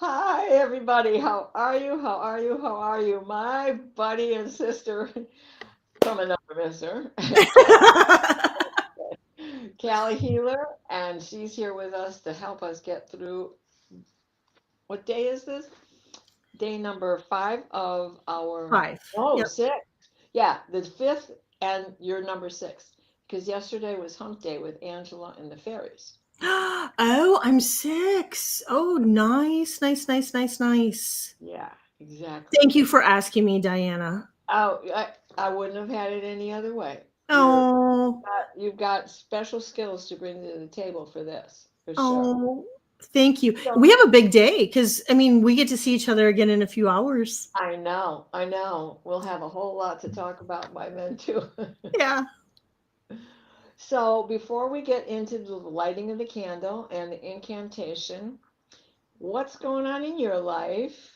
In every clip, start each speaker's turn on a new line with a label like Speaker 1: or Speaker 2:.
Speaker 1: Hi, everybody. How are you? How are you? How are you? My buddy and sister from another mister, Callie Healer, and she's here with us to help us get through. What day is this? Day number 5 of our,
Speaker 2: Five.
Speaker 1: oh,
Speaker 2: Yep.
Speaker 1: 6. Yeah, the fifth, and you're number 6. Because yesterday was hump day with Angela and the fairies.
Speaker 2: Oh, I'm 6. Oh, nice, nice, nice, nice, nice.
Speaker 1: Yeah, exactly.
Speaker 2: Thank you for asking me, Diana.
Speaker 1: Oh, I wouldn't have had it any other way.
Speaker 2: Oh,
Speaker 1: You've got special skills to bring to the table for this, for sure.
Speaker 2: oh, thank you.
Speaker 1: So
Speaker 2: We have a big day because I mean we get to see each other again in a few hours.
Speaker 1: I know, I know. We'll have a whole lot to talk about by then too.
Speaker 2: Yeah.
Speaker 1: So before we get into the lighting of the candle and the incantation, what's going on in your life?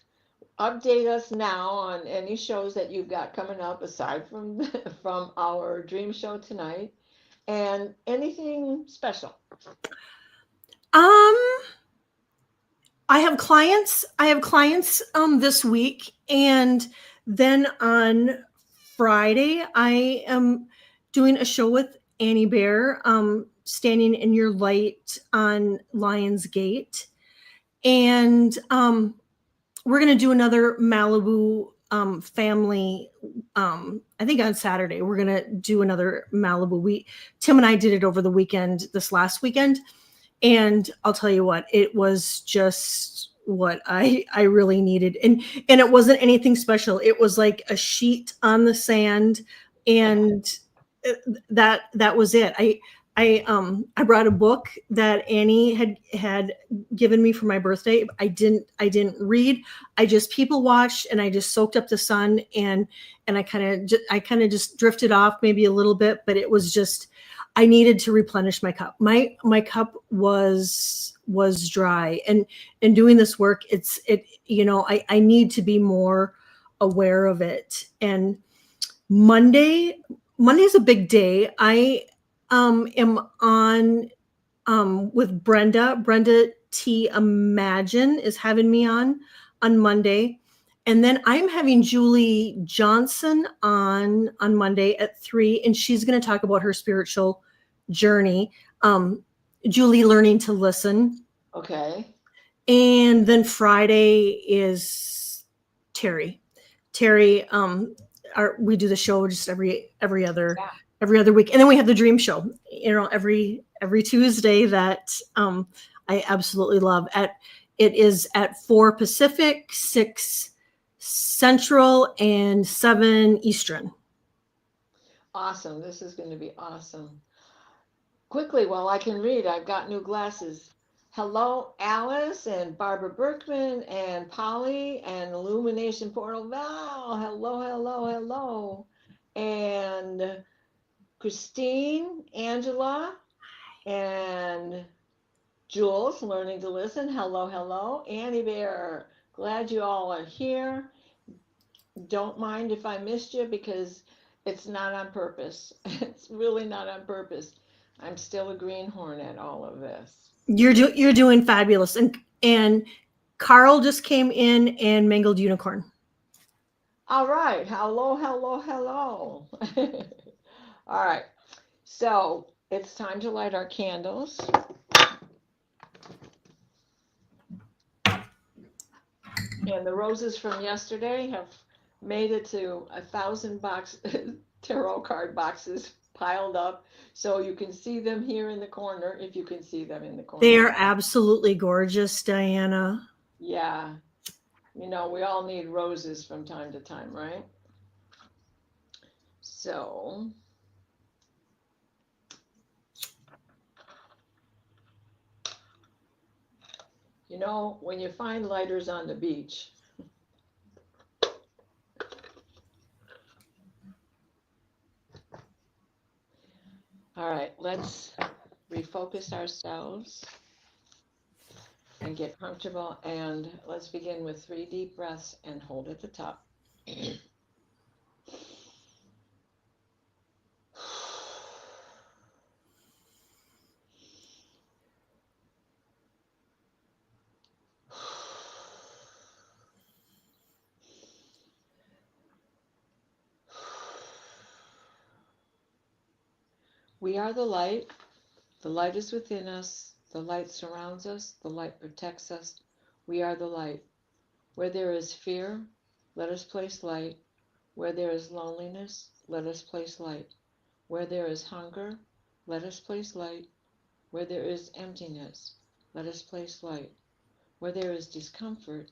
Speaker 1: Update us now on any shows that you've got coming up aside from from our dream show tonight and anything special.
Speaker 2: Um, I have clients. I have clients this week, and then on Friday I am doing a show with Annie Bear, standing in your light on Lions Gate, and we're gonna do another Malibu family. I think on Saturday we're gonna do another Malibu. We Tim and I did it over the weekend, this last weekend, and I'll tell you what, it was just what I really needed, and it wasn't anything special. It was like a sheet on the sand, and that was it. I brought a book that Annie had given me for my birthday. I didn't read. I just people watched, and I just soaked up the sun, and I kind of just drifted off maybe a little bit, but it was just I needed to replenish my cup. My cup was dry, and doing this work, I need to be more aware of it. And Monday Monday's a big day. I am on with Brenda T Imagine is having me on Monday. And then I'm having Julie Johnson on Monday at 3, and she's going to talk about her spiritual journey. Um, Julie learning to listen.
Speaker 1: Okay.
Speaker 2: And then Friday is Terry. Terry, we do the show just
Speaker 1: Yeah.
Speaker 2: every other week, and then we have the dream show. Every Tuesday that I absolutely love. It is at 4 Pacific, 6 Central, and 7 Eastern.
Speaker 1: Awesome. This is going to be awesome. Quickly, while I can read, I've got new glasses. Hello, Alice and Barbara Berkman and Polly and Illumination Portal Val. Hello, hello, hello. And Christine, Angela, and Jules, learning to listen. Hello, hello. Annie Bear, glad you all are here. Don't mind if I missed you because it's not on purpose. It's really not on purpose. I'm still a greenhorn at all of this.
Speaker 2: You're doing fabulous, and Carl just came in and mangled unicorn.
Speaker 1: All right. Hello, hello, hello. All right. So it's time to light our candles. And the roses from yesterday have made it to 1,000 tarot card boxes piled up. So you can see them here in the corner if you can see them in the
Speaker 2: They
Speaker 1: corner.
Speaker 2: are absolutely gorgeous, Diana.
Speaker 1: Yeah. We all need roses from time to time, right? So, when you find lighters on the beach, all right, let's refocus ourselves and get comfortable. And let's begin with 3 deep breaths and hold at the top. We are the light. The light is within us. The light surrounds us. The light protects us. We are the light. Where there is fear, let us place light. Where there is loneliness, let us place light. Where there is hunger, let us place light. Where there is emptiness, let us place light. Where there is discomfort,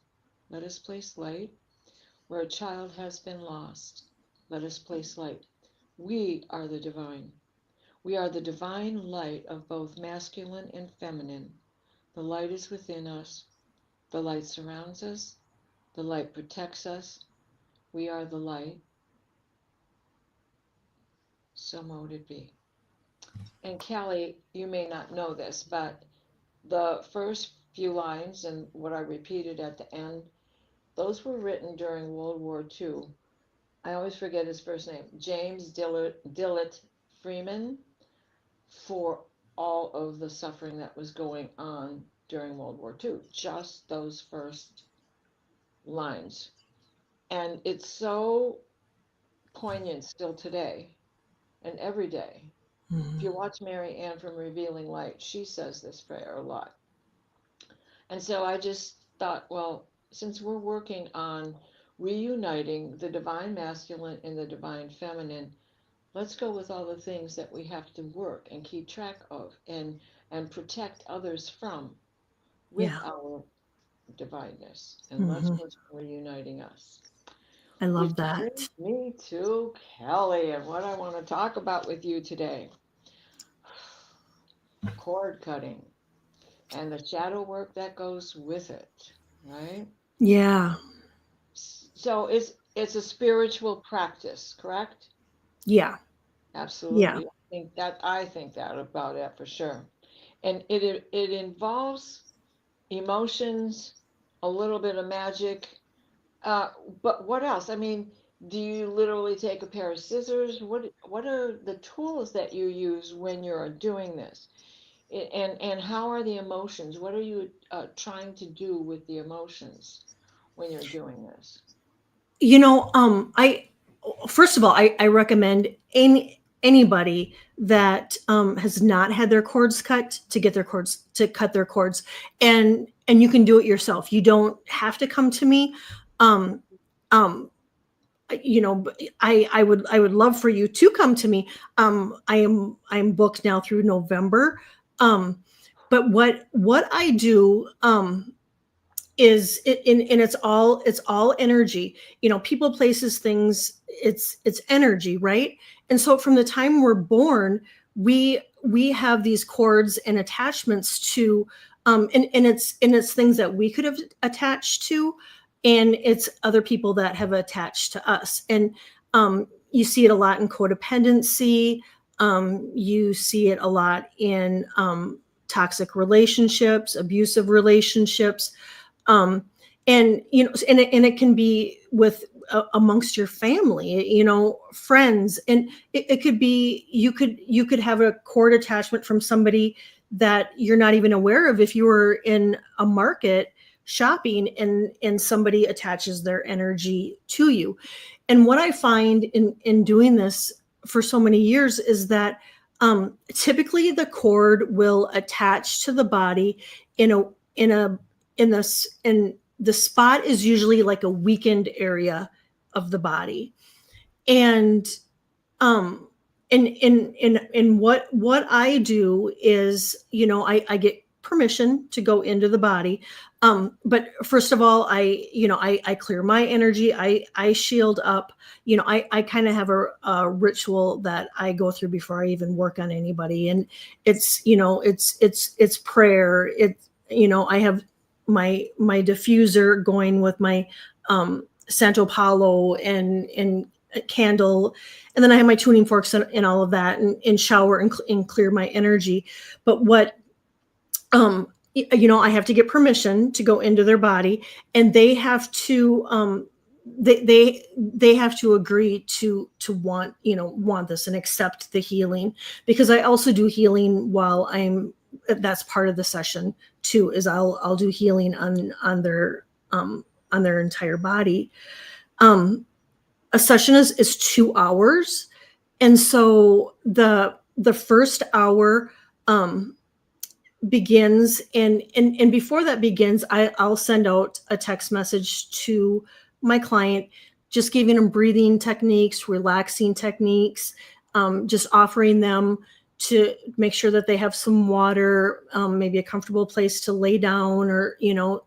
Speaker 1: let us place light. Where a child has been lost, let us place light. We are the divine. We are the divine light of both masculine and feminine. The light is within us. The light surrounds us. The light protects us. We are the light. So mote it be. And Kelly, you may not know this, but the first few lines and what I repeated at the end, those were written during World War II. I always forget his first name, James Dillett Freeman, for all of the suffering that was going on during World War II. Just those first lines. And it's so poignant still today and every day. If
Speaker 2: Mhm.
Speaker 1: you watch Mary Ann from Revealing Light, she says this prayer a lot. And so I just thought, well, since we're working on reuniting the divine masculine and the divine feminine, let's go with all the things that we have to work and keep track of and protect others from with
Speaker 2: Yeah.
Speaker 1: our divineness. And let's
Speaker 2: Hmm.
Speaker 1: work on reuniting us.
Speaker 2: I love
Speaker 1: Which
Speaker 2: that.
Speaker 1: brings me to Kelly and what I want to talk about with you today. Cord cutting and the shadow work that goes with it, right?
Speaker 2: Yeah.
Speaker 1: So it's a spiritual practice, correct?
Speaker 2: Yeah. Yeah.
Speaker 1: Absolutely. I think that about it for sure. And it involves emotions, a little bit of magic. Uh, but what else? I mean, do you literally take a pair of scissors? What are the tools that you use when you're doing this? And how are the emotions? What are you trying to do with the emotions when you're doing this?
Speaker 2: I first of all, I recommend anybody that has not had their cords cut to get their cords to cut their cords, and you can do it yourself. You don't have to come to me. Um, um, I would love for you to come to me. I'm booked now through November. Um, but what I do is it and it's all energy. People, places, things, it's energy, right? And so from the time we're born, we have these cords and attachments to and it's things that we could have attached to, and it's other people that have attached to us. And you see it a lot in codependency. You see it a lot in toxic relationships, abusive relationships. um and it can be with amongst your family, friends. And it could be, you could have a cord attachment from somebody that you're not even aware of. If you were in a market shopping, and somebody attaches their energy to you. And what I find in doing this for so many years is that typically the cord will attach to the body in a in a in this in the spot is usually like a weakened area of the body. And um and what I do is, I get permission to go into the body. But first of all, I clear my energy. I shield up. I kind of have a ritual that I go through before I even work on anybody. And it's prayer. I have my diffuser going with my Santo Paulo and a candle. And then I have my tuning forks and all of that, and shower and clear my energy. But what I have to get permission to go into their body, and they have to they have to agree to want this and accept the healing. Because I also do healing while I'm that's part of the session too. Is I'll do healing on their entire body. um a session is 2 hours. And so the first hour um, begins, and before that begins, I'll send out a text message to my client, just giving them breathing techniques, relaxing techniques, just offering them to make sure that they have some water, maybe a comfortable place to lay down, or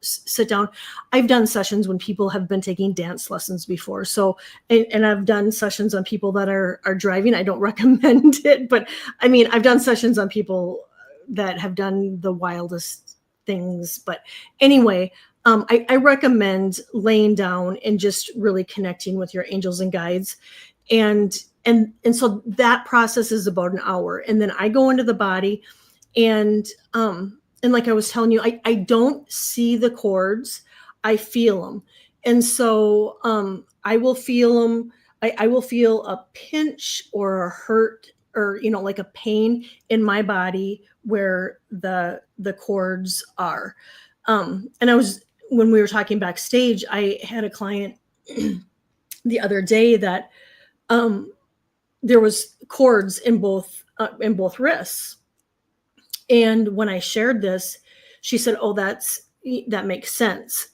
Speaker 2: sit down. I've done sessions when people have been taking dance lessons before, so and I've done sessions on people that are driving. I don't recommend it, but I mean, I've done sessions on people that have done the wildest things. But anyway, I recommend laying down and just really connecting with your angels and guides. And so that process is about an hour. And then I go into the body, and like I was telling you, I don't see the cords, I feel them. And so I will feel them. I will feel a pinch or a hurt, or like a pain in my body where the cords are. And I was When we were talking backstage, I had a client the other day that um, there was cords in both wrists. And when I shared this, she said, "Oh, that makes sense.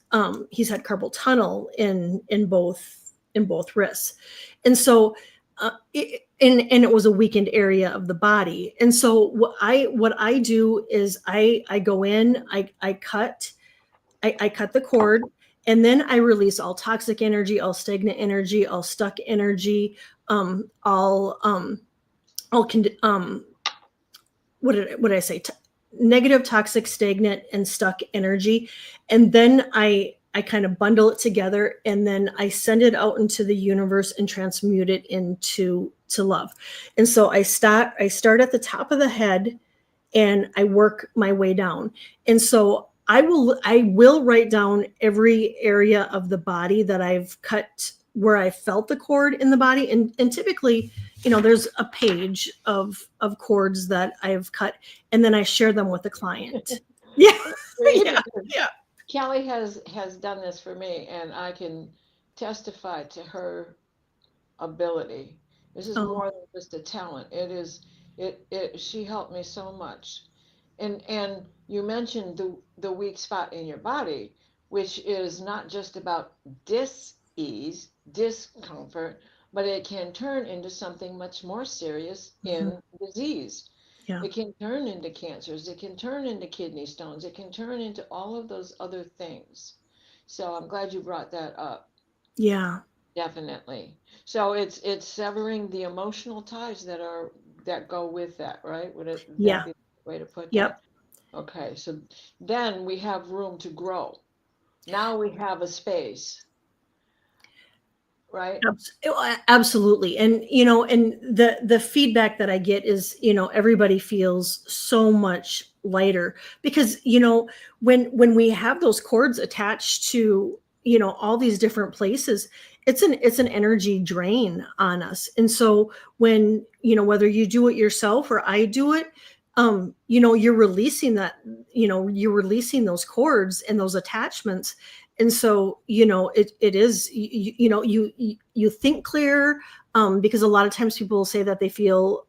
Speaker 2: He's had carpal tunnel in both wrists." And so, and it was a weakened area of the body. And so what I do is I go in, I cut the cord, and then I release all toxic energy, all stagnant energy, all stuck energy, all all con- what did I say? Negative, toxic, stagnant, and stuck energy, and then I kind of bundle it together, and then I send it out into the universe and transmute it into to love. And so I start at the top of the head, and I work my way down. And so I will write down every area of the body that I've cut, where I felt the cord in the body. And typically, there's a page of cords that I've cut, and then I share them with the client. Yeah.
Speaker 1: Great,
Speaker 2: Yeah.
Speaker 1: because
Speaker 2: Yeah.
Speaker 1: Kelly has done this for me, and I can testify to her ability. This is
Speaker 2: Oh,
Speaker 1: more than just a talent. It is it she helped me so much. And you mentioned the weak spot in your body, which is not just about dis-ease, discomfort, but it can turn into something much more serious
Speaker 2: mhm.
Speaker 1: in disease.
Speaker 2: Yeah.
Speaker 1: It can turn into cancers, it can turn into kidney stones, it can turn into all of those other things. So I'm glad you brought that up.
Speaker 2: Yeah.
Speaker 1: Definitely. So it's severing the emotional ties that go with that, right? Would that
Speaker 2: Yeah.
Speaker 1: be the way to put
Speaker 2: Yep.
Speaker 1: that? Okay, so then we have room to grow. Now we have a space, right?
Speaker 2: Absolutely. And and the feedback that I get is, everybody feels so much lighter, because when we have those cords attached to, all these different places, it's an energy drain on us. And so when, whether you do it yourself or I do it, you're releasing those cords and those attachments. And so, it is, you think clear, because a lot of times people will say that they feel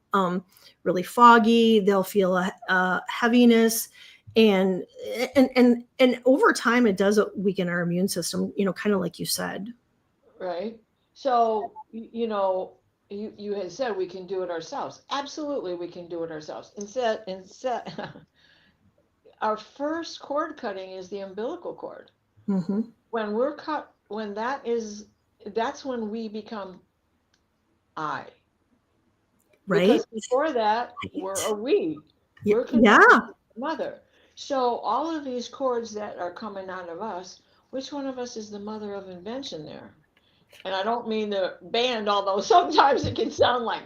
Speaker 2: really foggy, they'll feel a heaviness, and and over time it does weaken our immune system, kind of like you said.
Speaker 1: Right? So, you had said we can do it ourselves. Absolutely, we can do it ourselves. Instead, our first cord cutting is the umbilical cord.
Speaker 2: Hmm.
Speaker 1: That's when we become I.
Speaker 2: Right.
Speaker 1: Because before that, we're
Speaker 2: Right.
Speaker 1: a we.
Speaker 2: Yeah.
Speaker 1: We're connected
Speaker 2: Yeah.
Speaker 1: to the mother. So all of these cords that are coming out of us, which one of us is the mother of invention there? And I don't mean the band, although sometimes it can sound like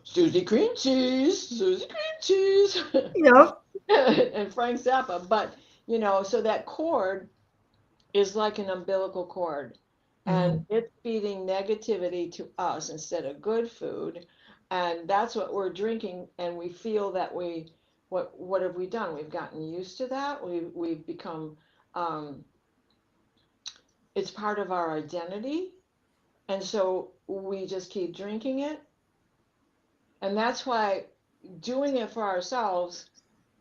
Speaker 1: Susie Cream Cheese, Susie Cream Cheese,
Speaker 2: Yep.
Speaker 1: and Frank Zappa. But, so that cord is like an umbilical cord, and
Speaker 2: Mhm.
Speaker 1: it's feeding negativity to us instead of good food. And that's what we're drinking, and we feel that what have we done? We've gotten used to that. We've become, um, it's part of our identity, and so we just keep drinking it. And that's why. doing it for ourselves,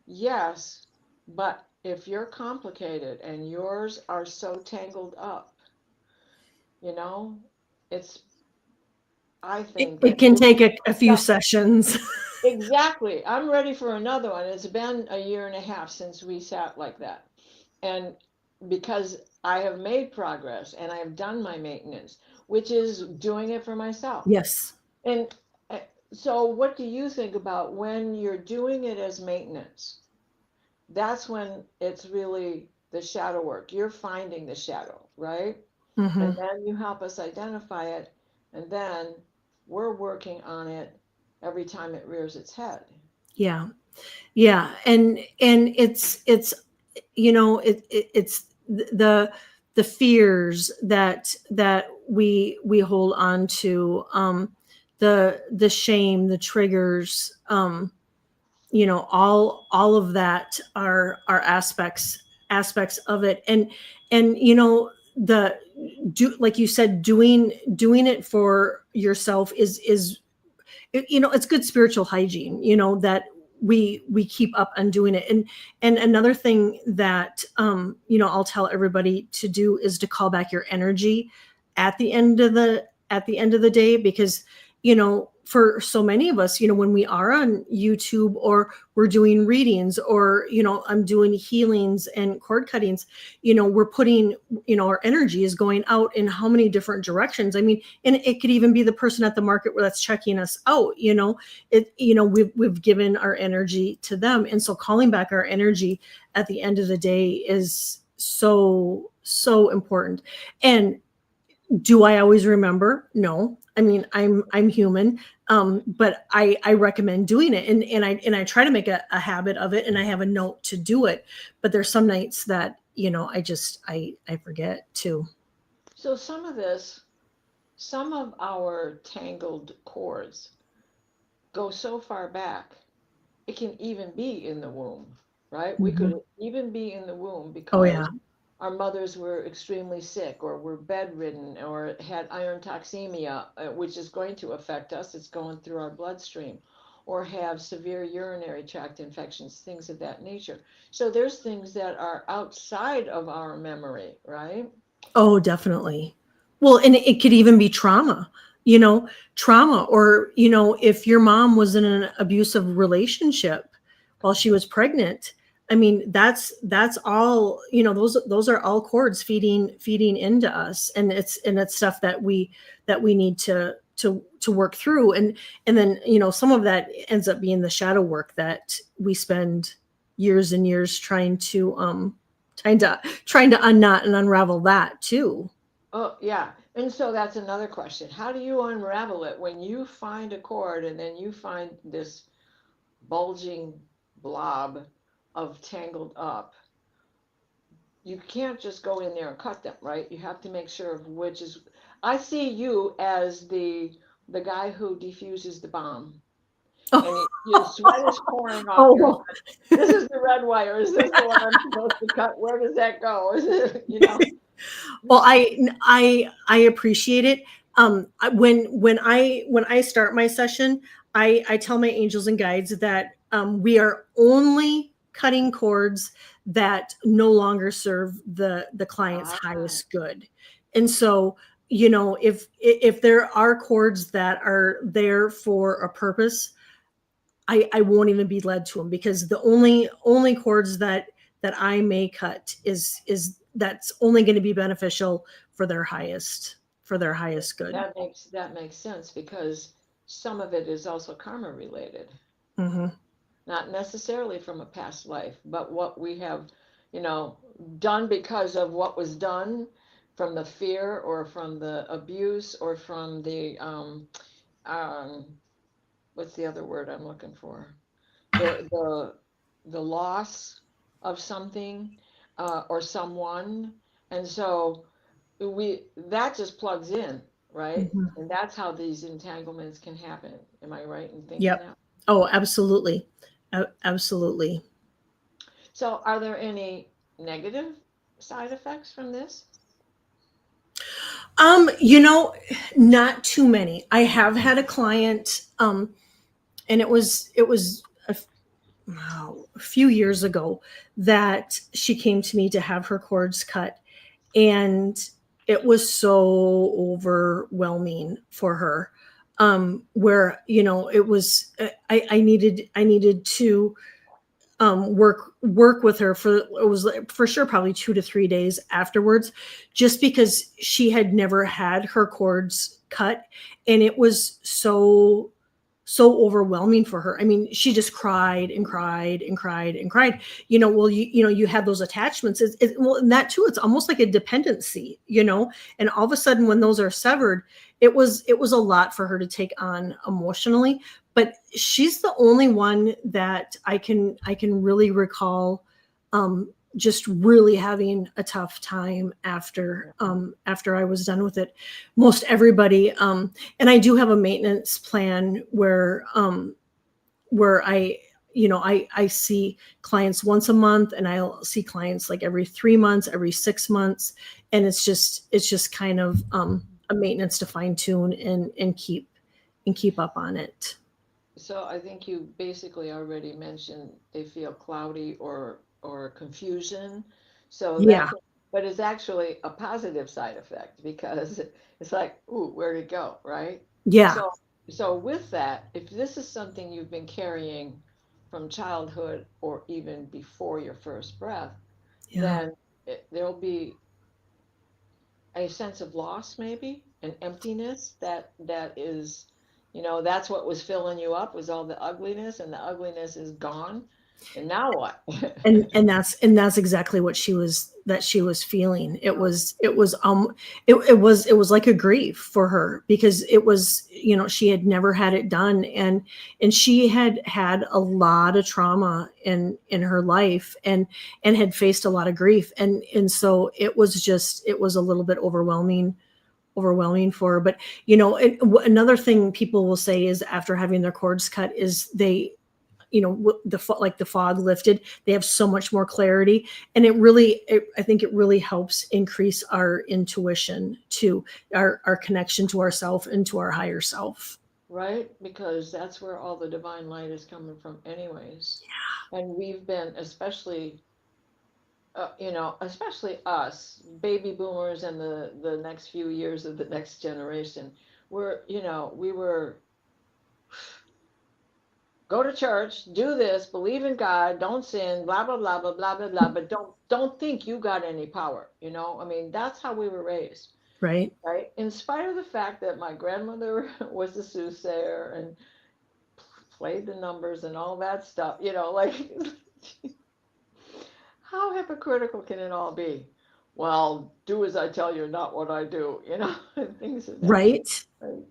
Speaker 1: yes, but if you're complicated and yours are so tangled up, you know, it's, I think
Speaker 2: It
Speaker 1: that
Speaker 2: can
Speaker 1: doing
Speaker 2: take
Speaker 1: it
Speaker 2: a
Speaker 1: for
Speaker 2: few
Speaker 1: myself,
Speaker 2: sessions.
Speaker 1: exactly. I'm ready for another one. It's been a year and a half since we sat like that. And because I have made progress and I have done my maintenance, which is doing it for myself.
Speaker 2: Yes.
Speaker 1: And uh, so, what do you think about when you're doing it as maintenance? That's when it's really the shadow work. You're finding the shadow, right? And
Speaker 2: Hmm.
Speaker 1: then you help us identify it, and then we're working on it every time it rears its head.
Speaker 2: Yeah. Yeah. And it's, it's the fears that we hold on to, the shame, the triggers, all of that are aspects of it. And the do, like you said, doing it for yourself is it's good spiritual hygiene, that we keep up on doing it. And another thing that I'll tell everybody to do is to call back your energy at the end of the day, because for so many of us, when we are on YouTube, or we're doing readings, or I'm doing healings and cord cuttings, we're putting, our energy is going out in how many different directions. I mean, and it could even be the person at the market where that's checking us out. We've given our energy to them, and so calling back our energy at the end of the day is so important. And do I always remember? No. I mean, I'm human. But I recommend doing it, and I try to make a habit of it, and I have a note to do it. But there's some nights that I forget to.
Speaker 1: So, some of our tangled cords go so far back, it can even be in the womb, right? We
Speaker 2: Mhm.
Speaker 1: could even be in the womb
Speaker 2: Oh yeah.
Speaker 1: because our mothers were extremely sick or were bedridden or had iron toxemia, which is going to affect us. It's going through our bloodstream, or have severe urinary tract infections, things of that nature. So there's things that are outside of our memory, right?
Speaker 2: Oh, definitely. Well, and it could even be trauma, you know, trauma, or, if your mom was in an abusive relationship while she was pregnant. I mean, that's all, those are all cords feeding into us. And it's stuff that we need to work through. And then, some of that ends up being the shadow work that we spend years and years trying to unknot and unravel that too.
Speaker 1: Oh, yeah. And so that's another question. How do you unravel it when you find a cord and then you find this bulging blob of tangled up? You can't just go in there and cut them, right? You have to make sure of which is. I see you as the guy who defuses the bomb, and your sweat is pouring off
Speaker 2: Oh,
Speaker 1: your
Speaker 2: well.
Speaker 1: head. This is the red wire. Is this the one I'm supposed to cut? Where does that go? Is it,
Speaker 2: Well, I appreciate it. When I start my session, I tell my angels and guides that we are only cutting cords that no longer serve the client's
Speaker 1: Ah,
Speaker 2: highest good. And so, if there are cords that are there for a purpose, I won't even be led to them, because the only cords that I may cut is that's only going to be beneficial for their highest good.
Speaker 1: that makes sense because some of it is also karma related,
Speaker 2: Hmm.
Speaker 1: not necessarily from a past life, but what we have, you know, done because of what was done from the fear or from the abuse or from the um, what's the other word I'm looking for? The loss of something or someone, and so we that just plugs in, right?
Speaker 2: Hmm.
Speaker 1: And that's how these entanglements can happen. Am I right in thinking
Speaker 2: Yep.
Speaker 1: that?
Speaker 2: Oh, absolutely. Absolutely.
Speaker 1: So, are there any negative side effects from this?
Speaker 2: Um, you know, Not too many. I have had a client. and it was a few years ago that she came to me to have her cords cut, and it was so overwhelming for her, where it was, I needed to work with her for, it was for sure probably 2 to 3 days afterwards, just because she had never had her cords cut, and it was so overwhelming for her. I mean, she just cried and cried and cried and cried. Well, you have those attachments. Well, and that too, it's almost like a dependency, and all of a sudden when those are severed, it was a lot for her to take on emotionally. But she's the only one that I can really recall, just really having a tough time after I was done with it. Most everybody, and I do have a maintenance plan where I see clients once a month, and I'll see clients like every 3 months, every 6 months, and it's just kind of a maintenance to fine tune and keep up on it.
Speaker 1: So I think you basically already mentioned they feel cloudy or confusion. So
Speaker 2: Yeah,
Speaker 1: that's, but it's actually a positive side effect because it's like, ooh, where'd it go, right?
Speaker 2: yeah,
Speaker 1: So so with that, if this is something you've been carrying from childhood or even before your first breath,
Speaker 2: yeah.
Speaker 1: then there'll be a sense of loss, maybe an emptiness that is, that's what was filling you up was all the ugliness, and the ugliness is gone, and now what?
Speaker 2: And that's exactly what she was feeling. It was like a grief for her, because it was, she had never had it done, and she had had a lot of trauma in her life, and had faced a lot of grief, and so it was a little bit overwhelming for her. But another thing people will say is, after having their cords cut, is they, like the fog lifted, they have so much more clarity. And I think it really helps increase our intuition, to our connection to ourself and to our higher self.
Speaker 1: Right, because that's where all the divine light is coming from anyways. And we've been, especially especially us baby boomers and the next few years of the next generation, we were go to church, do this, believe in God, don't sin, blah blah blah blah blah blah blah, but don't think you got any power. I mean, that's how we were raised,
Speaker 2: Right.
Speaker 1: right? In spite of the fact that my grandmother was a soothsayer and played the numbers and all that stuff, like how hypocritical can it all be? Well, do as I tell you, not what I do, and things of that.
Speaker 2: Right.
Speaker 1: Right?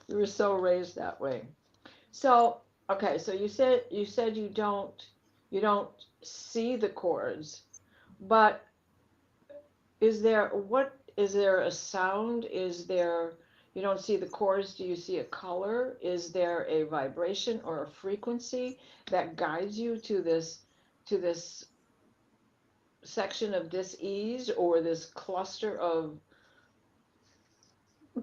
Speaker 1: We were so raised that way. So, okay, so you said you don't see the chords, but is there a sound? Is there you don't see the chords, do you see a color? Is there a vibration or a frequency that guides you to this section of dis-ease or this cluster of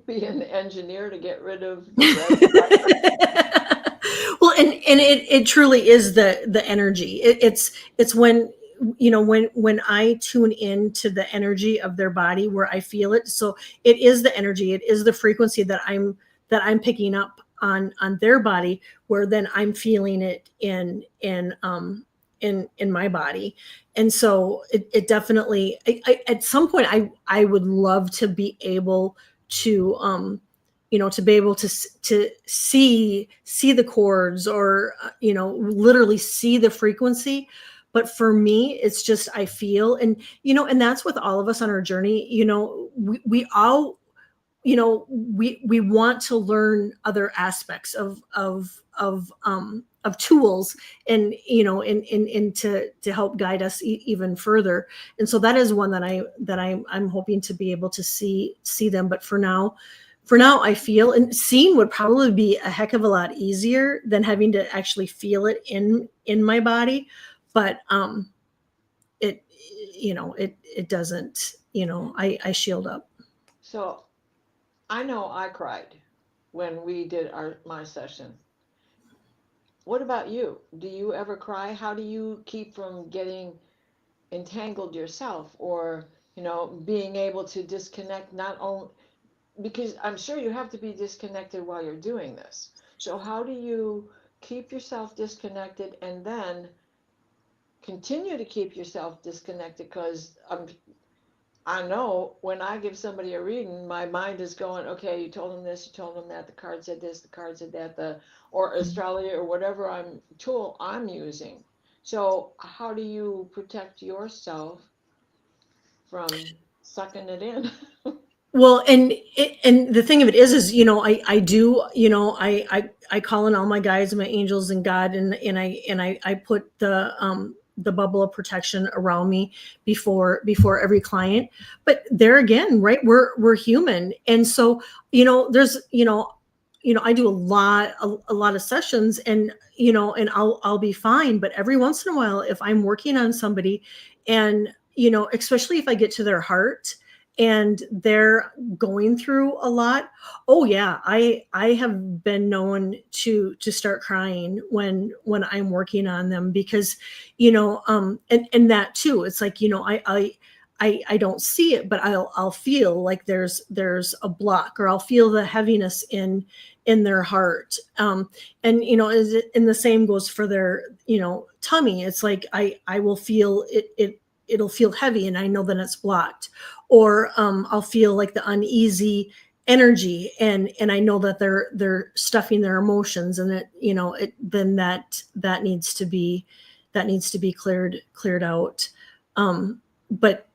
Speaker 1: being the engineer to get rid of the red fire?
Speaker 2: Well, and it truly is the energy. It's when, when I tune into the energy of their body, where I feel it. So it is the energy, it is the frequency that I'm picking up on their body, where then I'm feeling it in my body. And so it definitely, at some point, I would love to be able to, to be able to see the chords, or literally see the frequency. But for me, it's just, I feel. And that's with all of us on our journey. We all, we want to learn other aspects of tools, and to help guide us even further. And so that is one that I'm hoping to be able to see them. But for now, I feel, and seeing would probably be a heck of a lot easier than having to actually feel it in my body. But it it doesn't, I shield up.
Speaker 1: So I know I cried when we did my session. what about you? Do you ever cry? How do you keep from getting entangled yourself, or being able to disconnect, not only because I'm sure you have to be disconnected while you're doing this. So how do you keep yourself disconnected and then continue to keep yourself disconnected? Because I know when I give somebody a reading, my mind is going, okay, you told them this, you told them that, the card said this, the card said that, or astrology or whatever tool I'm using. So how do you protect yourself from sucking it in?
Speaker 2: Well, and the thing of it is, I do, I call in all my guides and my angels and God, and I put the bubble of protection around me before every client. But there again, right? We're human, and so there's I do a lot of sessions, and I'll be fine. But every once in a while, if I'm working on somebody, and especially if I get to their heart and they're going through a lot, oh yeah, I have been known to start crying when I'm working on them, because and that too, it's like I don't see it, but I'll feel like there's a block, or I'll feel the heaviness in their heart. And and the same goes for their tummy. It's like I will feel it'll feel heavy, and I know that it's blocked. Or I'll feel like the uneasy energy, and I know that they're stuffing their emotions, and then that needs to be cleared out. But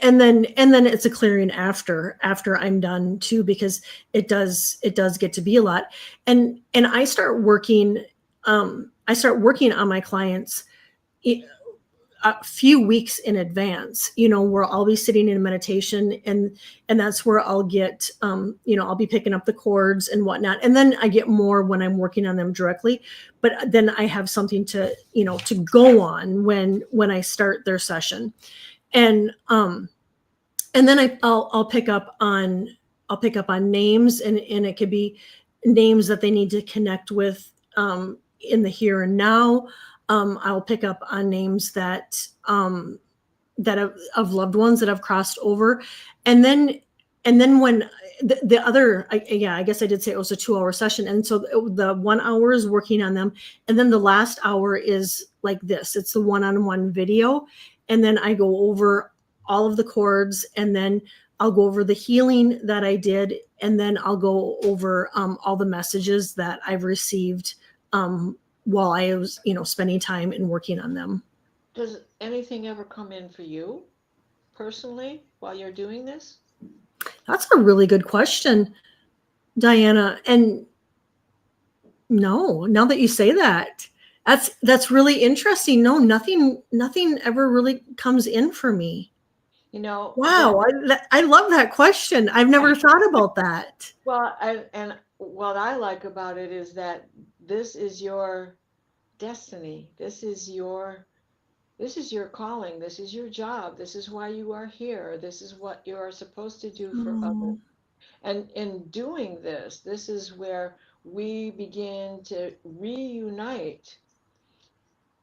Speaker 2: and then it's a clearing after I'm done too, because it does get to be a lot. And I start working on my clients a few weeks in advance, where I'll be sitting in meditation, and that's where I'll get I'll be picking up the chords and whatnot, and then I get more when I'm working on them directly. But then I have something to go on when I start their session. And um and then I'll pick up on names, and it could be names that they need to connect with in the here and now. I'll pick up on names that of loved ones that have crossed over. And then and then when the other yeah, I guess I did say it was a 2-hour session, and so the 1 hour is working on them, and then the last hour is like this, it's the one-on-one video. And then I go over all of the chords, and then I'll go over the healing that I did, and then I'll go over all the messages that I've received while I was spending time and working on them.
Speaker 1: Does anything ever come in for you personally while you're doing this?
Speaker 2: That's a really good question, Diana. And no, now that you say that, that's really interesting. No, nothing ever really comes in for me.
Speaker 1: Then,
Speaker 2: Wow, I love that question. I've never thought about that.
Speaker 1: well, and what I like about it is that this is your destiny. This is your calling. This is your job. This is why you are here. This is what you are supposed to do for others.
Speaker 2: Oh,
Speaker 1: And in doing this, this is where we begin to reunite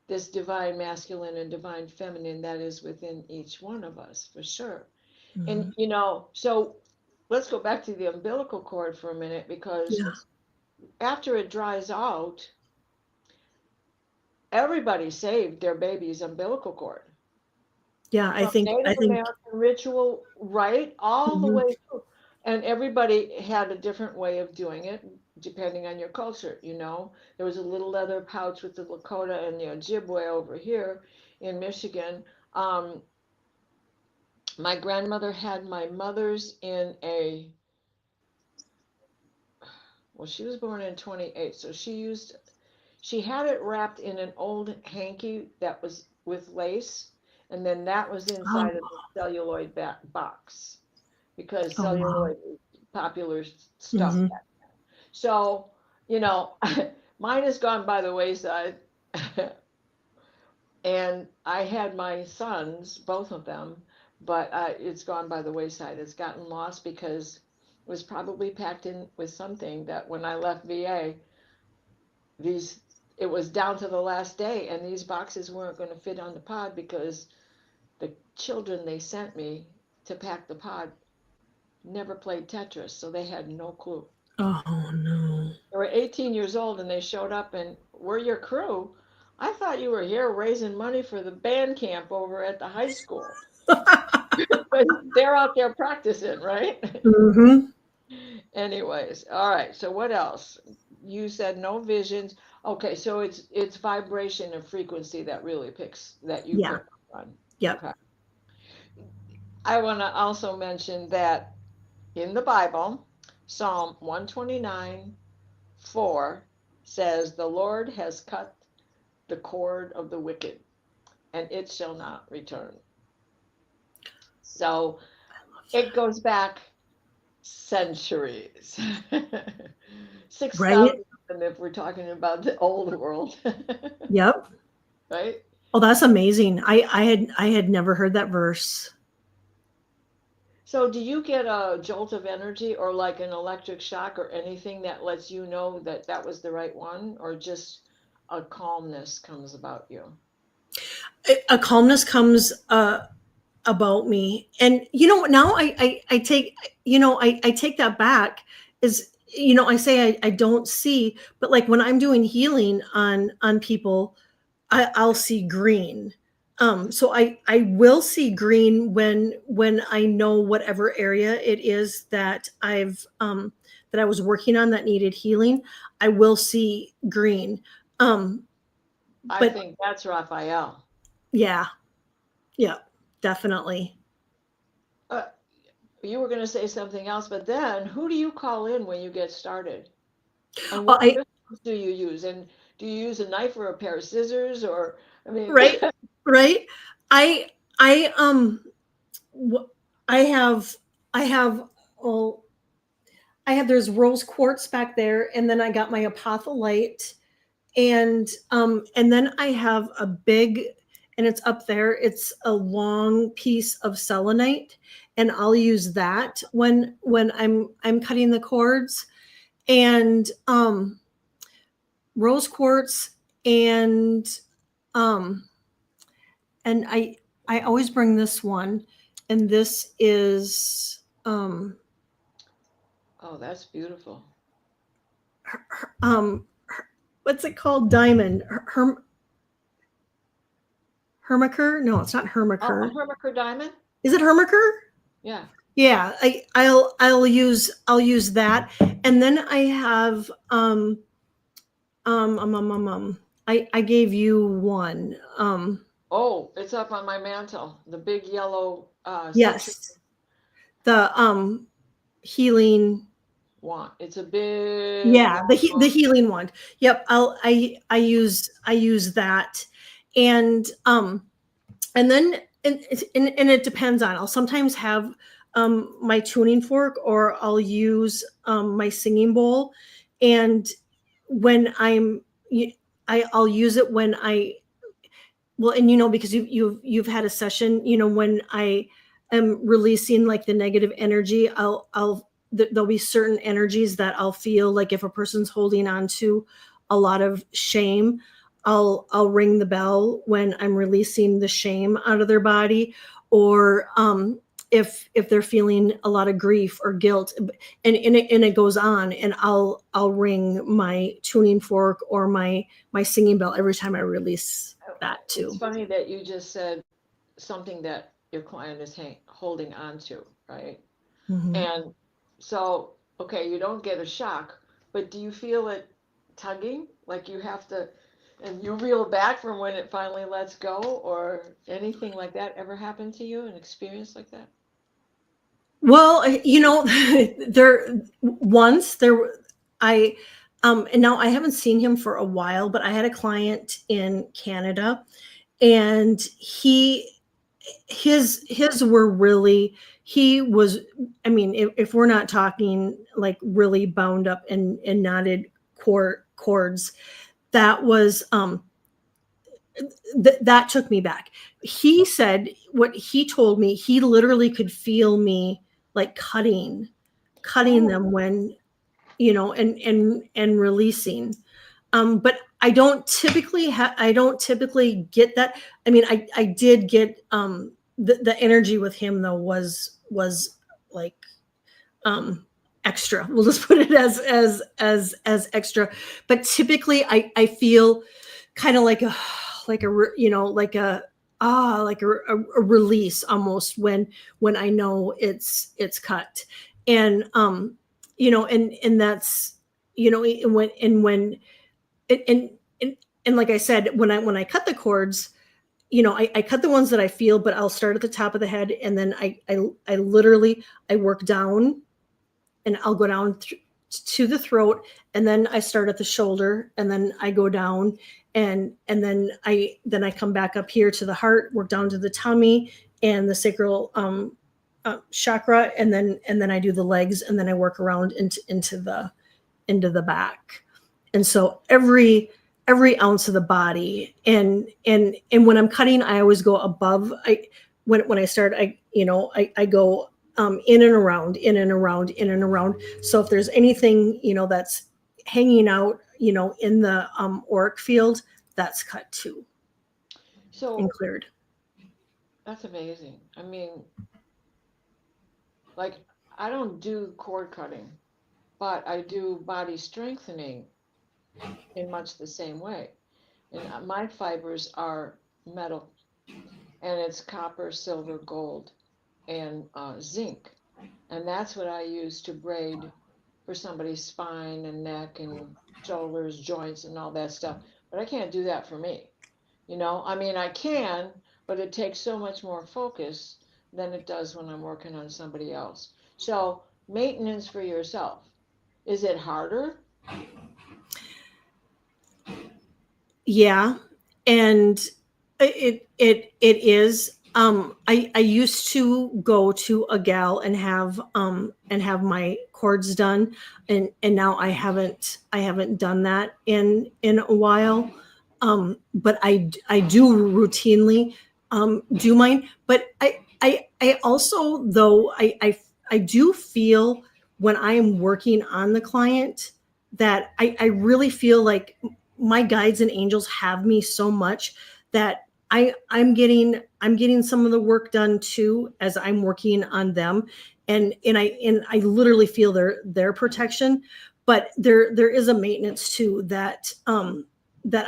Speaker 1: this divine masculine and divine feminine that is within each one of us, for sure. And,
Speaker 2: mhm.
Speaker 1: so let's go back to the umbilical cord for a minute, because
Speaker 2: Yeah,
Speaker 1: after it dries out, everybody saved their baby's umbilical cord.
Speaker 2: yeah. I
Speaker 1: From
Speaker 2: think I
Speaker 1: Native
Speaker 2: think.
Speaker 1: American ritual, right, all the
Speaker 2: Mhm.
Speaker 1: way through. And everybody had a different way of doing it, depending on your culture. There was a little leather pouch with the Lakota and the Ojibwe over here in Michigan. Um, my grandmother had my mother's in well, she was born in 28, so she had it wrapped in an old hanky that was with lace, and then that was inside of
Speaker 2: Oh,
Speaker 1: the celluloid box, because
Speaker 2: oh wow.
Speaker 1: celluloid is popular stuff.
Speaker 2: Hmm.
Speaker 1: So, you know, mine has gone by the wayside. And I had my sons, both of them, but it's gone by the wayside. It's gotten lost because it was probably packed in with something that when I left VA, these it was down to the last day, and these boxes weren't going to fit on the pod because the children they sent me to pack the pod never played Tetris, so they had no clue.
Speaker 2: Oh no.
Speaker 1: They were 18 years old and they showed up and we're your crew. I thought you were here raising money for the band camp over at the high school. But they're out there practicing, right?
Speaker 2: Hmm.
Speaker 1: Anyways, all right. So what else? You said no visions. Okay, so it's vibration and frequency that really picks that you
Speaker 2: Yeah.
Speaker 1: pick on.
Speaker 2: Yep.
Speaker 1: Okay. I want to also mention that in the Bible, Psalm 129:4 says, "The Lord has cut the cord of the wicked, and it shall not return." So it goes back centuries.
Speaker 2: Right.
Speaker 1: 6,000 if we're talking about the old world,
Speaker 2: Yep.
Speaker 1: right?
Speaker 2: Oh, that's amazing. I had never heard that verse.
Speaker 1: So do you get a jolt of energy or like an electric shock or anything that lets you know that that was the right one, or just a calmness comes about you?
Speaker 2: A calmness comes about me, and now I take I take that back. Is I say I don't see, but like when I'm doing healing on people, I'll see green. So I will see green when I know whatever area it is that I was working on that needed healing. I will see green. Um,
Speaker 1: I
Speaker 2: but
Speaker 1: think that's Raphael.
Speaker 2: yeah, yeah, definitely.
Speaker 1: Uh, you were going to say something else, but then who do you call in when you get started? And
Speaker 2: Oh,
Speaker 1: what
Speaker 2: I
Speaker 1: systems do you use? And do you use a knife or a pair of scissors? Or, I mean,
Speaker 2: right, right. I I wh- I have I have oh there's rose quartz back there, and then I got my apotholite, and then I have a big, and it's up there. It's a long piece of selenite, and I'll use that when I'm cutting the cords, and rose quartz, and um and I always bring this one, and this is
Speaker 1: oh, that's beautiful.
Speaker 2: um what's it called? Diamond Hermiker? No, it's not
Speaker 1: Oh, a
Speaker 2: Hermiker.
Speaker 1: Hermiker diamond?
Speaker 2: Is it Hermiker?
Speaker 1: Yeah.
Speaker 2: Yeah, I'll use that, and then I have I gave you one.
Speaker 1: Oh, it's up on my mantle. The big yellow citrus
Speaker 2: Yes, the healing.
Speaker 1: one. It's a big
Speaker 2: Yeah, the
Speaker 1: long.
Speaker 2: healing one. Yep, I use that, and and then and it depends on. I'll sometimes have my tuning fork, or I'll use my singing bowl, and when I'll use it when I well, and because you've had a session, when I am releasing like the negative energy, there'll be certain energies that I'll feel, like if a person's holding on to a lot of shame, I'll ring the bell when I'm releasing the shame out of their body, or if they're feeling a lot of grief or guilt, and it goes on, and I'll ring my tuning fork or my singing bell every time I release that
Speaker 1: It's
Speaker 2: too.
Speaker 1: funny that you just said something that your client is holding on to, right?
Speaker 2: Hmm.
Speaker 1: And so, okay, you don't get a shock, but do you feel it tugging? Like you have to, and you reel back from when it finally lets go, or anything like that ever happened to you? An experience like that?
Speaker 2: Well, there once there I and now I haven't seen him for a while, but I had a client in Canada, and his were really, he was, I mean, if we're not talking like really bound up and knotted cords, that was that took me back. He said, what he told me, he literally could feel me like cutting
Speaker 1: Oh,
Speaker 2: them when, and releasing. But I don't typically get that. I mean, I did get the energy with him though was like um extra. We'll just put it as extra. But typically I feel kind of like a you know like a release almost when I know it's cut. And you know and that's you know and when and and, and like I said, when I cut the cords, you know, I cut the ones that I feel, but I'll start at the top of the head, and then I literally I work down, and I'll go down to the throat, and then I start at the shoulder, and then I go down, and then I come back up here to the heart, work down to the tummy and the sacral chakra, and then I do the legs, and then I work around into the back. And so every ounce of the body, and when I'm cutting, I always go above. When I start, I go in and around, in and around, in and around. So if there's anything that's hanging out in the auric field, that's cut too and
Speaker 1: So
Speaker 2: cleared.
Speaker 1: that's amazing. I mean, like, I don't do cord cutting, but I do body strengthening in much the same way. And my fibers are metal, and it's copper, silver, gold, and zinc. And that's what I use to braid for somebody's spine and neck and shoulders, joints, and all that stuff. But I can't do that for me. I mean, I can, but it takes so much more focus than it does when I'm working on somebody else. So, maintenance for yourself, is it harder?
Speaker 2: Yeah, and it is. I used to go to a gal and have my cords done, and now I haven't done that in a while. But I do routinely do mine. But I also though I do feel when I am working on the client that I really feel like my guides and angels have me so much that I'm getting some of the work done too as I'm working on them, and I literally feel their protection, but there is a maintenance too that that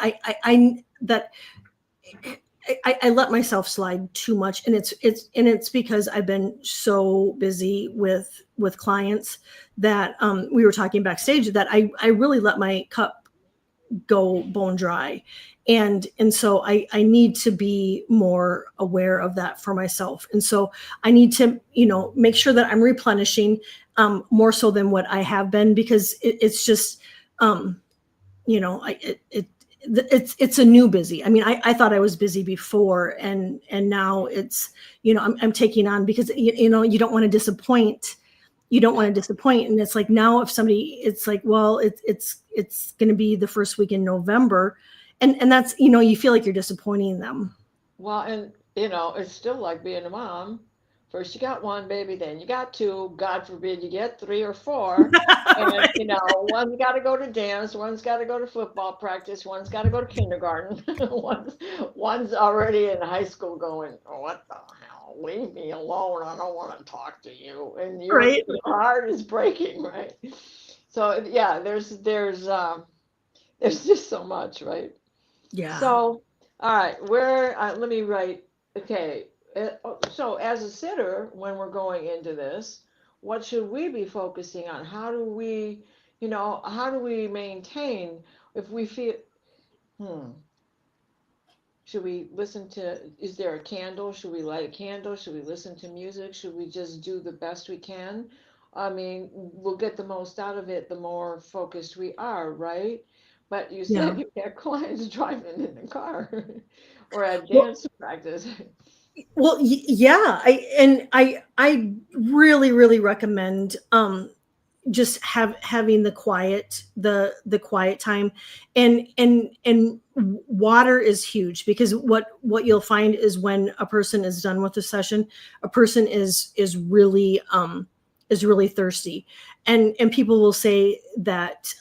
Speaker 2: I let myself slide too much, and it's because I've been so busy with clients that we were talking backstage that I really let my cup go bone dry, and so I need to be more aware of that for myself, and so I need to make sure that I'm replenishing more so than what I have been, because it's just I it's a new busy. I mean, I thought I was busy before, and now it's I'm taking on, because you don't want to disappoint. You don't want to disappoint, and it's like, now if somebody, it's like, well, it's going to be the first week in November, and that's you feel like you're disappointing them.
Speaker 1: Well, and it's still like being a mom. First you got one baby, then you got two. God forbid you get three or four. And one's got to go to dance, one's got to go to football practice, one's got to go to kindergarten, one's already in high school going, oh, what the hell? Leave me alone. I don't want to talk to you. And
Speaker 2: Right.
Speaker 1: your heart is breaking, right? So yeah, there's just so much, right?
Speaker 2: Yeah.
Speaker 1: So, all right, let me write, okay. So, as a sitter, when we're going into this, what should we be focusing on? How do we maintain if we feel, hmm, should we listen to, is there a candle? Should we light a candle? Should we listen to music? Should we just do the best we can? I mean, we'll get the most out of it the more focused we are, right? But you
Speaker 2: Yeah.
Speaker 1: said you had clients driving in the car or at
Speaker 2: Well,
Speaker 1: dance practice.
Speaker 2: yeah. I really recommend just having the quiet time, and water is huge, because what you'll find is when a person is done with the session, a person is really is really thirsty, and people will say that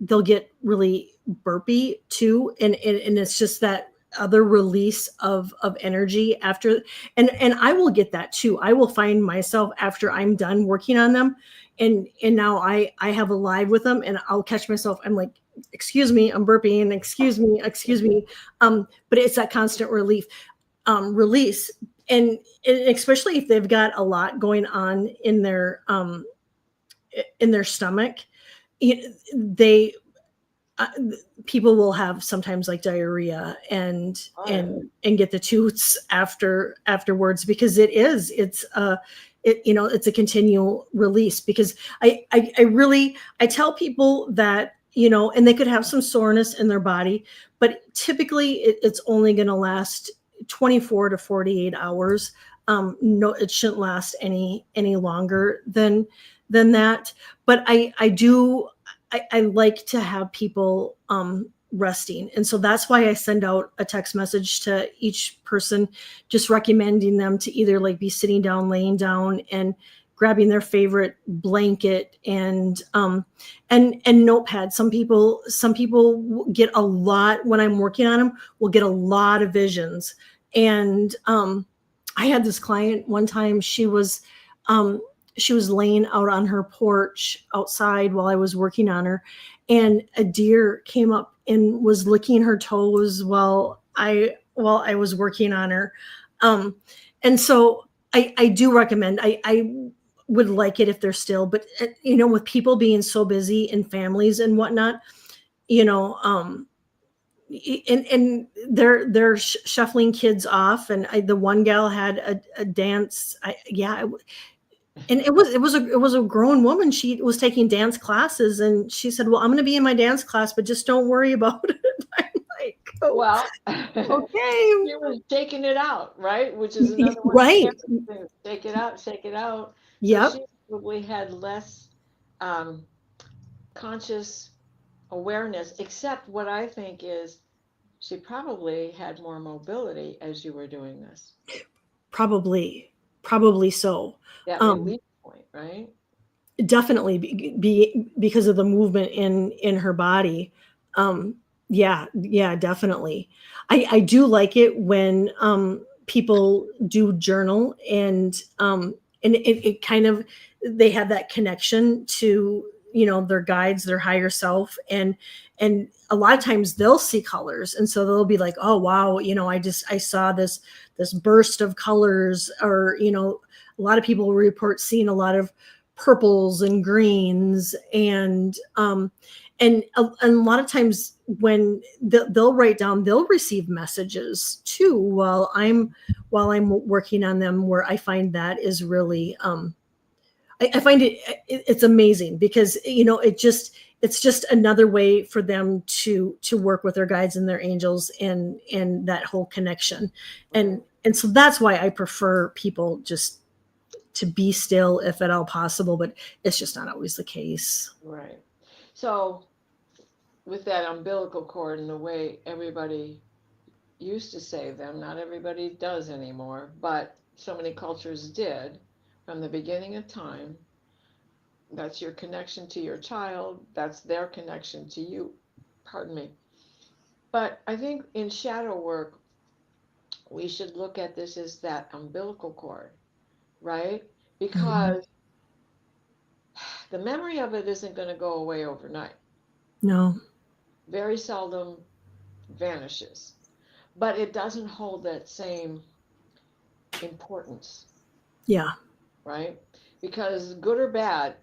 Speaker 2: they'll get really burpy too, and it's just that other release of energy after. And I will get that too. I will find myself after I'm done working on them, and now I have a live with them, and I'll catch myself. I'm like, excuse me, I'm burping, excuse me. But it's that constant relief, release. And especially if they've got a lot going on in their stomach, they uh, people will have sometimes like diarrhea
Speaker 1: Oh, yeah.
Speaker 2: and get the toots afterwards, because it's a continual release. Because I really, I tell people that, and they could have some soreness in their body, but typically it's only going to last 24 to 48 hours. No, it shouldn't last any longer than that. But I do, I like to have people resting. And so that's why I send out a text message to each person, just recommending them to either like be sitting down, laying down, and grabbing their favorite blanket and notepad. Some people get a lot when I'm working on them, will get a lot of visions. And I had this client one time, um, she was laying out on her porch outside while I was working on her, and a deer came up and was licking her toes while I was working on her. Um, and so I do recommend. I would like it if they're still, but with people being so busy and families and whatnot, you know, and they're shuffling kids off, and the one gal had a dance. And it was a grown woman. She was taking dance classes, and she said, "Well, I'm going to be in my dance class, but just don't worry about it." I'm like, "Oh,
Speaker 1: Well,
Speaker 2: okay."
Speaker 1: she was shaking it out, right? Which is another one of
Speaker 2: Right.
Speaker 1: Karen's things. Shake it out, shake it out. So
Speaker 2: Yep.
Speaker 1: she probably had less um, conscious awareness, except what I think is she probably had more mobility as you were doing this.
Speaker 2: Probably so.
Speaker 1: That
Speaker 2: Um,
Speaker 1: release point, right?
Speaker 2: Definitely because of the movement in her body. um yeah, definitely. I do like it when people do journal, and it kind of, they have that connection to their guides, their higher self, and a lot of times they'll see colors, and so they'll be like, oh wow, I saw this burst of colors. Or a lot of people report seeing a lot of purples and greens, and a lot of times when they'll write down, they'll receive messages too while I'm working on them, where I find that is really, I find it's amazing, because it's just another way for them to work with their guides and their angels, and that whole connection. and
Speaker 1: Right,
Speaker 2: and so that's why I prefer people just to be still if at all possible, but it's just not always the case.
Speaker 1: right. So with that umbilical cord and the way everybody used to save them, not everybody does anymore, but so many cultures did from the beginning of time. That's your connection to your child, that's their connection to you. Pardon me. But I think in shadow work, we should look at this as that umbilical cord, right?
Speaker 2: Mhm.
Speaker 1: Because the memory of it isn't going to go away overnight.
Speaker 2: No.
Speaker 1: Very seldom vanishes, but it doesn't hold that same importance,
Speaker 2: Yeah.
Speaker 1: right? Because good or bad,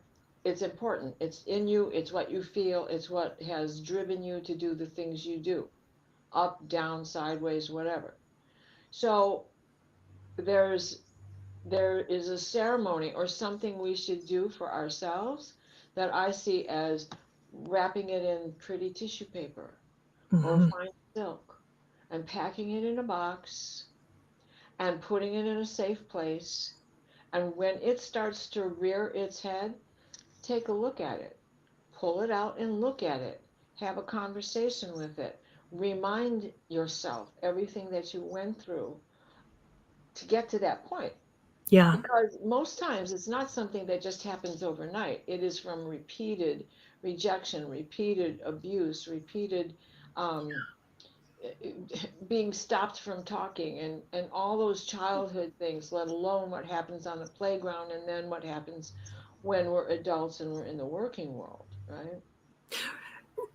Speaker 1: it's important. It's in you, it's what you feel, it's what has driven you to do the things you do, up, down, sideways, whatever. So there's there is a ceremony or something we should do for ourselves that I see as wrapping it in pretty tissue paper or
Speaker 2: Mhm.
Speaker 1: fine silk and packing it in a box and putting it in a safe place. And when it starts to rear its head, take a look at it, pull it out and look at it, have a conversation with it, remind yourself everything that you went through to get to that point.
Speaker 2: Yeah.
Speaker 1: Because most times it's not something that just happens overnight. It is from repeated rejection, repeated abuse, repeated um, being stopped from talking, and all those childhood things, let alone what happens on the playground and then what happens when we're adults and we're in the working world, right?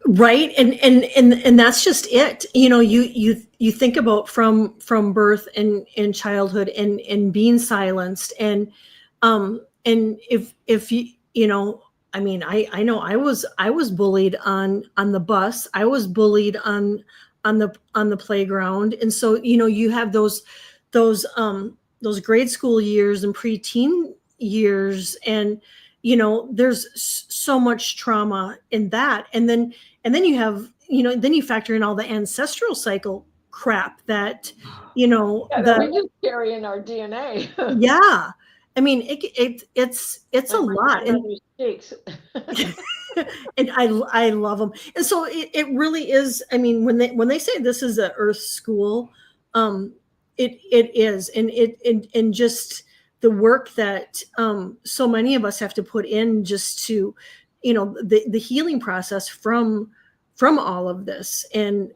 Speaker 2: Right. And that's just it. You think about from birth and childhood and being silenced and if you, I mean, I know I was bullied on the bus. I was bullied on the playground. And so, you have those grade school years and preteen years, and there's so much trauma in that. And then you have, then you factor in all the ancestral cycle crap that,
Speaker 1: Yeah, that we
Speaker 2: the
Speaker 1: just carry in our DNA.
Speaker 2: yeah. I mean, it's a
Speaker 1: Like my
Speaker 2: lot. And
Speaker 1: grandmother's cheeks.
Speaker 2: and I love them. And so it really is. I mean, when they say this is a Earth school, um, it is, and just the work that so many of us have to put in just to, the healing process from all of this, and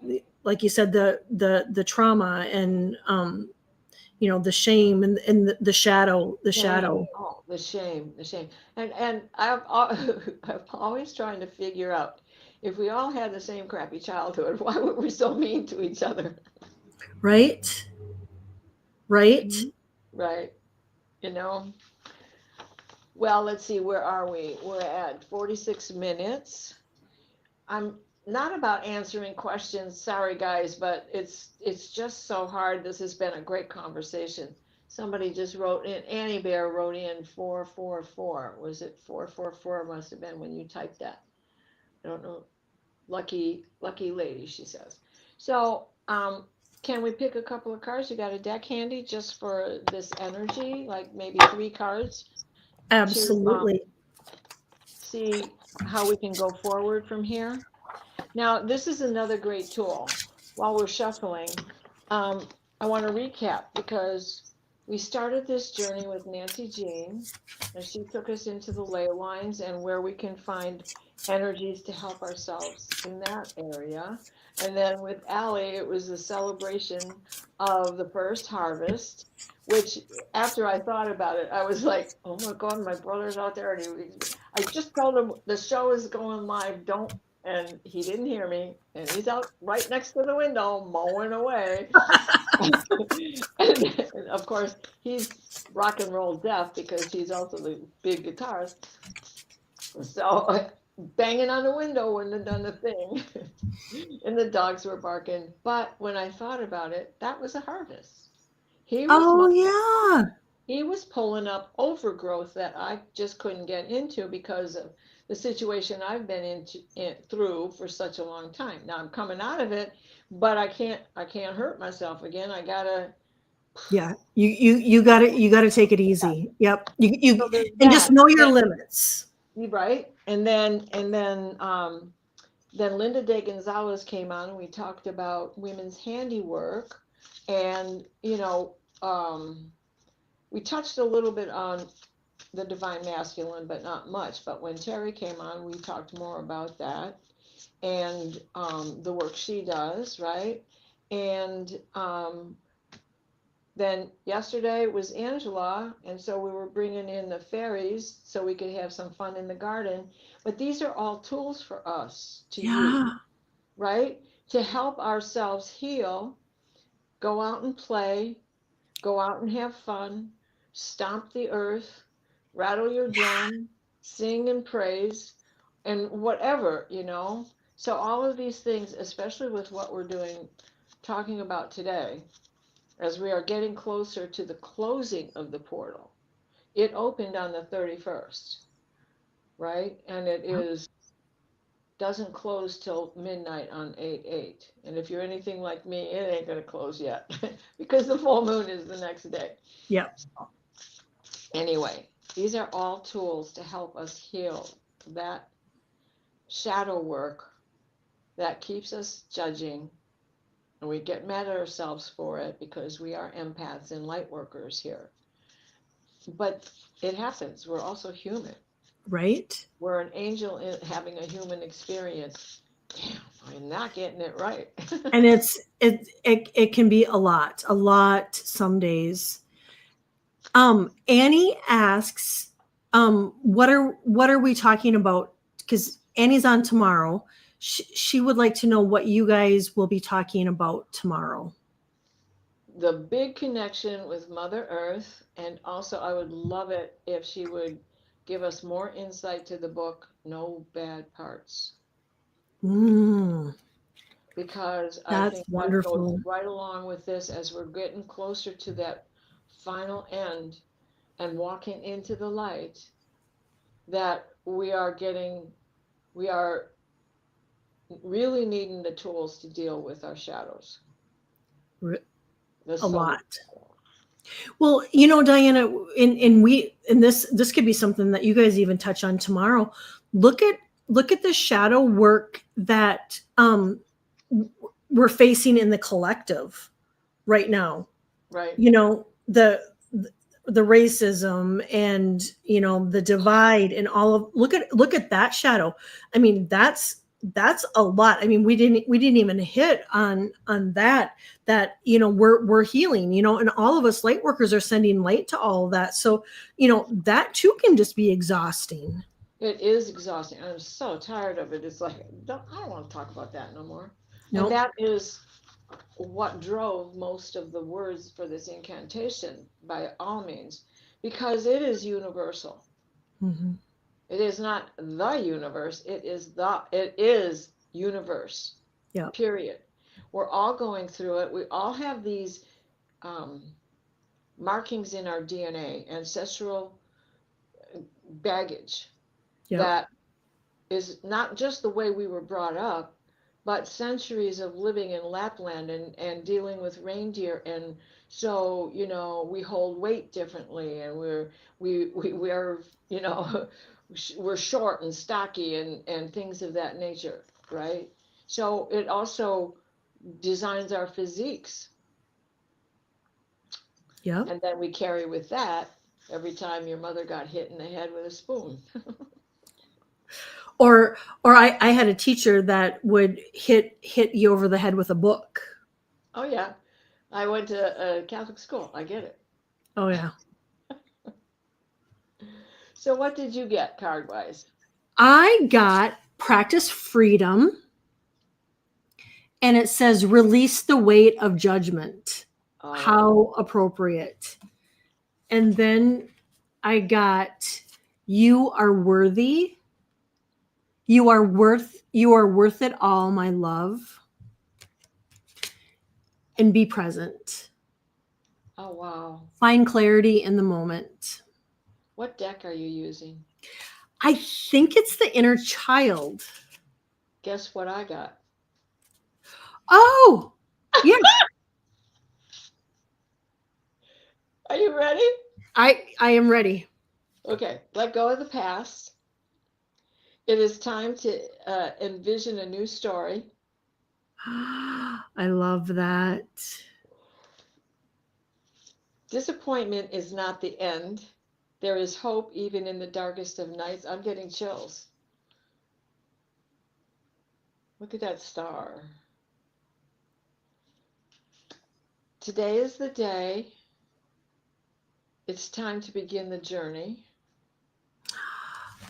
Speaker 2: like you said, the trauma and the shame and the shadow, the
Speaker 1: Shame.
Speaker 2: shadow.
Speaker 1: Oh, the shame, the shame. And I'm always trying to figure out if we all had the same crappy childhood, why were we so mean to each other?
Speaker 2: Right, right.
Speaker 1: Right. You know? Well, let's see, where are we? We're at 46 minutes. I'm not about answering questions. Sorry, guys, but it's just so hard. This has been a great conversation. Somebody just wrote in, Annie Bear wrote in 444. Was it 444? Must have been when you typed that. I don't know. Lucky lady, she says. So, can we pick a couple of cards? You got a deck handy just for this energy, like maybe three cards to
Speaker 2: Absolutely.
Speaker 1: see how we can go forward from here. Now, this is another great tool. While we're shuffling, um, I want to recap because we started this journey with Nancy Jean, and she took us into the ley lines and where we can find energies to help ourselves in that area. And then with Allie, it was a celebration of the first harvest, which after I thought about it, I was like, oh my God, my brother's out there. And I just told him the show is going live. Don't, and he didn't hear me, and he's out right next to the window mowing away. And of course, he's rock and roll deaf because he's also the big guitarist. So banging on the window wouldn't have done the thing. And the dogs were barking. But when I thought about it, that was a harvest. He was
Speaker 2: Oh
Speaker 1: mowing,
Speaker 2: yeah.
Speaker 1: he was pulling up overgrowth that I just couldn't get into because of the situation I've been through for such a long time. Now I'm coming out of it, but I can't hurt myself again. I gotta.
Speaker 2: Yeah. You gotta take it easy. Yep. You
Speaker 1: So there's
Speaker 2: and just
Speaker 1: that.
Speaker 2: know your
Speaker 1: Then,
Speaker 2: limits.
Speaker 1: right, and then Linda De Gonzalez came on and we talked about women's handiwork, and we touched a little bit on the divine masculine, but not much. But when Terry came on, we talked more about that and the work she does, right? And then yesterday was Angela, and so we were bringing in the fairies so we could have some fun in the garden. But these are all tools for us to use,
Speaker 2: Yeah.
Speaker 1: right? To help ourselves heal, go out and play, go out and have fun, stomp the earth, rattle your drum, sing and praise, and whatever. So, all of these things, especially with what we're doing, talking about today, as we are getting closer to the closing of the portal. It opened on the 31st, right? And it is doesn't close till midnight on 8/8. And if you're anything like me, it ain't gonna close yet because the full moon is the next day.
Speaker 2: Yep.
Speaker 1: Anyway, these are all tools to help us heal that shadow work that keeps us judging, and we get mad at ourselves for it because we are empaths and light workers here. but it happens. We're also human.
Speaker 2: right?
Speaker 1: We're an angel having a human experience. Damn, I'm not getting it right.
Speaker 2: And it can be a lot some days. Annie asks, what are we talking about? Because Annie's on tomorrow. She would like to know what you guys will be talking about tomorrow.
Speaker 1: The big connection with Mother Earth, and also I would love it if she would give us more insight to the book No Bad Parts,
Speaker 2: Mm,
Speaker 1: because I
Speaker 2: that's
Speaker 1: think that goes
Speaker 2: wonderful.
Speaker 1: right along with this as we're getting closer to that final end and walking into the light, that we are really needing the tools to deal with our shadows,
Speaker 2: R-
Speaker 1: the
Speaker 2: A
Speaker 1: soul
Speaker 2: lot.
Speaker 1: shadow.
Speaker 2: Well, Diana, in this could be something that you guys even touch on tomorrow. Look at the shadow work that we're facing in the collective right now.
Speaker 1: Right?
Speaker 2: The racism and the divide and all of look at that shadow. I mean, that's a lot. I mean, we didn't even hit on that we're healing, and all of us light workers are sending light to all of that. So that too can just be exhausting.
Speaker 1: It is exhausting. I'm so tired of it. It's like, I don't want to talk about that no more. And
Speaker 2: Nope.
Speaker 1: that is what drove most of the words for this incantation, by all means, because it is universal.
Speaker 2: Hmm.
Speaker 1: It is not the universe. It is universe.
Speaker 2: Yeah.
Speaker 1: Period. We're all going through it. We all have these um, markings in our DNA, ancestral baggage,
Speaker 2: Yep.
Speaker 1: that is not just the way we were brought up, but centuries of living in Lapland and dealing with reindeer. And so, we hold weight differently, and we are, we're short and stocky and things of that nature, right? So it also designs our physiques.
Speaker 2: Yep.
Speaker 1: And then we carry with that every time your mother got hit in the head with a spoon.
Speaker 2: Or I had a teacher that would hit you over the head with a book.
Speaker 1: Oh, yeah. I went to a Catholic school. I get it.
Speaker 2: Oh yeah.
Speaker 1: So what did you get card wise?
Speaker 2: I got practice freedom, and it says release the weight of judgment.
Speaker 1: Oh,
Speaker 2: How appropriate. And then I got you are worthy. You are worth it all, my love, and be present.
Speaker 1: oh wow.
Speaker 2: Find clarity in the moment.
Speaker 1: What deck are you using?
Speaker 2: I think it's the inner child.
Speaker 1: Guess what I got?
Speaker 2: Oh, yeah.
Speaker 1: Are you ready?
Speaker 2: I am ready.
Speaker 1: Okay, let go of the past. It is time to envision a new story.
Speaker 2: I love that.
Speaker 1: Disappointment is not the end. There is hope even in the darkest of nights. I'm getting chills. Look at that star. Today is the day. It's time to begin the journey.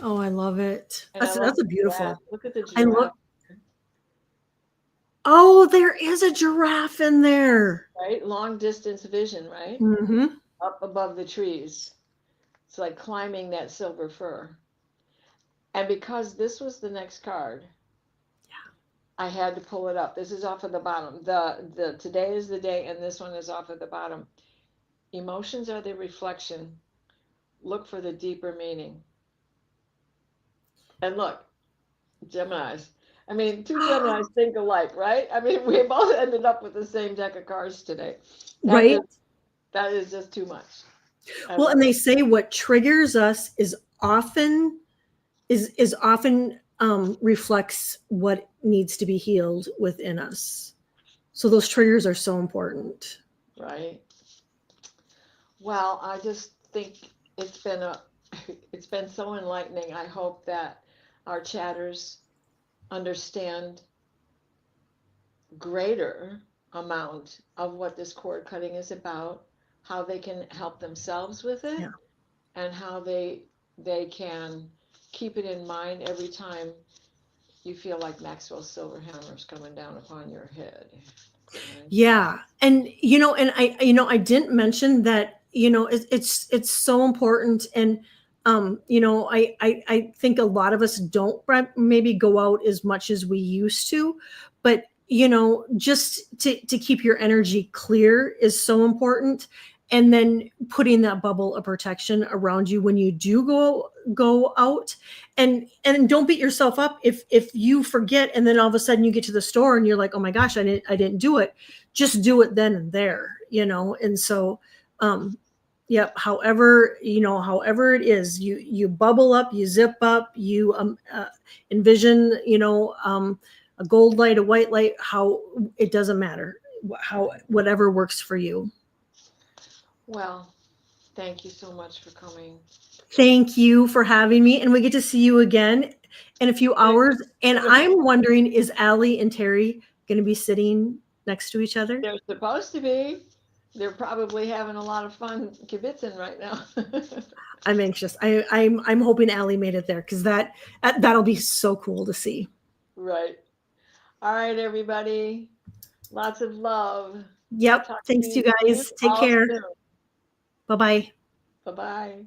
Speaker 2: Oh, I love it.
Speaker 1: And I love
Speaker 2: That's a
Speaker 1: the giraffe.
Speaker 2: beautiful.
Speaker 1: Look at the
Speaker 2: I love.
Speaker 1: giraffe,
Speaker 2: Oh, there is a giraffe in there.
Speaker 1: right? Long distance vision, right?
Speaker 2: Mm-hmm.
Speaker 1: Up above the trees. It's like climbing that silver fir. And because this was the next card, I had to pull it up. This is off of the bottom. The today is the day, and this one is off of the bottom. Emotions are the reflection. Look for the deeper meaning. And look, Geminis. I mean, two Geminis think alike, right? I mean, we both ended up with the same deck of cards today. That
Speaker 2: Right.
Speaker 1: is that is just too much. I
Speaker 2: Well, and
Speaker 1: love
Speaker 2: they
Speaker 1: it.
Speaker 2: say what triggers us is often reflects what needs to be healed within us. So those triggers are so important.
Speaker 1: Right. Well, I just think it's been a it's been so enlightening. I hope that our chatters understand greater amount of what this cord cutting is about, how they can help themselves with it,
Speaker 2: Yeah.
Speaker 1: and how they can keep it in mind every time you feel like Maxwell's silver hammer is coming down upon your head. Right?
Speaker 2: Yeah. And and I didn't mention that, it's so important. And I think a lot of us don't maybe go out as much as we used to, but just to keep your energy clear is so important. And then putting that bubble of protection around you when you do go out. And don't beat yourself up if you forget, and then all of a sudden you get to the store and you're like, oh my gosh, I didn't do it. Just do it then and there. And so yep, however it is, you bubble up, you zip up, you envision, a gold light, a white light, how it doesn't matter, how whatever works for you.
Speaker 1: Well, thank you so much for coming.
Speaker 2: Thank you for having me, and we get to see you again in a few hours. And I'm wondering, is Allie and Terry going to be sitting next to each other?
Speaker 1: They're supposed to be. They're probably having a lot of fun kibitzing right now.
Speaker 2: I'm anxious. I'm hoping Allie made it there, because that'll be so cool to see.
Speaker 1: Right. All right, everybody. Lots of love.
Speaker 2: Yep.
Speaker 1: Talk to
Speaker 2: Thanks, you
Speaker 1: you
Speaker 2: guys. Take
Speaker 1: all
Speaker 2: care.
Speaker 1: soon.
Speaker 2: Bye bye.
Speaker 1: Bye bye.